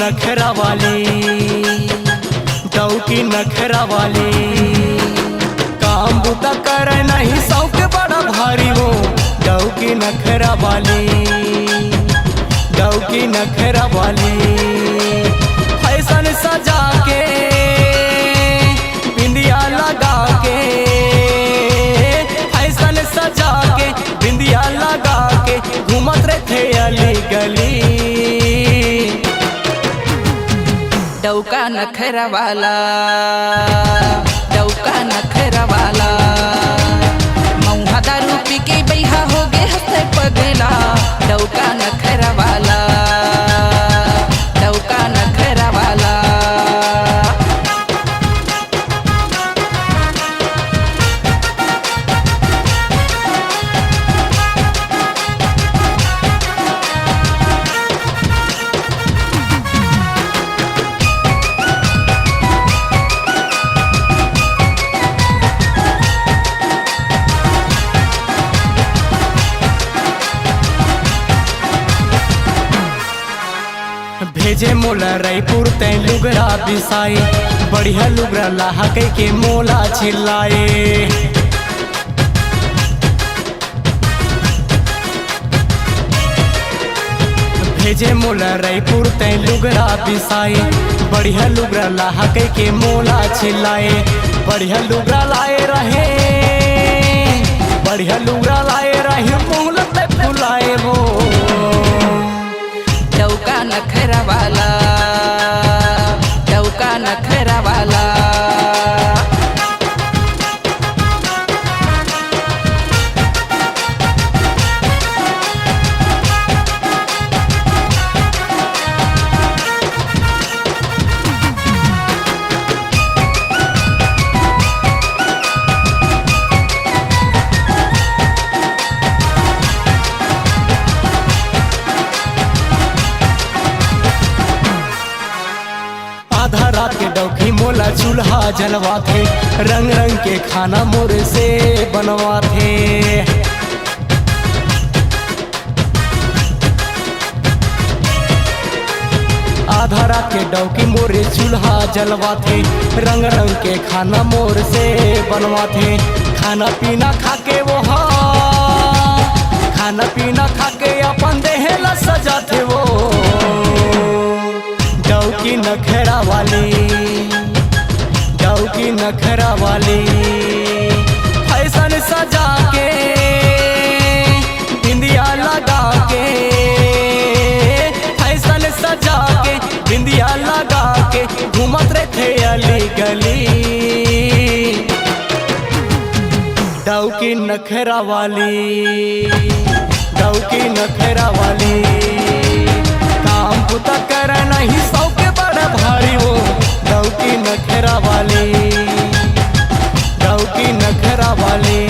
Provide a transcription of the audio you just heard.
नखरा वाली, डऊ की नखरा वाली। काम बुता कर नहीं शौक बड़ा भारी वो, डऊ की नखरा वाली, डऊ की नखरा वाली। फैशन सजा के बिंदिया लगा के, फैशन सजा के बिंदिया लगा के घूमत रहे अली गली। डौका नखरा वाला, डौका नखरा वाला। मऊहा दारू पी के बैहा हो गे हंसे पगला। डौका नखरा वाला, डौका नखरा वाला। भेजे मोला रायपुर तै लुगरा बिसाई, बढ़िया लुगरा लाहा कई के मोला चिल्लाए। भेजे मोला रायपुर तै लुगरा बिसाई, बढ़िया लुगरा लाहा कई के मोला चिल्लाए। बढ़िया लुगरा लाए रहे, बढ़िया लुगरा लाए रहे मोहल पे फुलाए वो। डौका नखरा वाला, डौका नखरा वाला। आधा रात के डौकी मोला चूल्हा जलवा थे, रंग रंग के खाना मोरे से बनवा थे। आधा रात के डौकी मोरे चूल्हा जलवा थे, रंग रंग के खाना मोर से बनवा थे। खाना पीना खाके वो खाना पीना खाके अपन देहला सजा थे वो। डऊ की नखरा वाली, डऊ की नखरा वाली। फैशन सजा के बिंदिया लगा के, फैशन सजा के बिंदिया लगा के घूमत रहे अली गली। डऊ की नखरा वाली, डऊ की नखरा वाली। काम पुता कर नहीं शौक बड़ा भारी वो, डऊ की नखरा वाली, डऊ की नखरा वाली।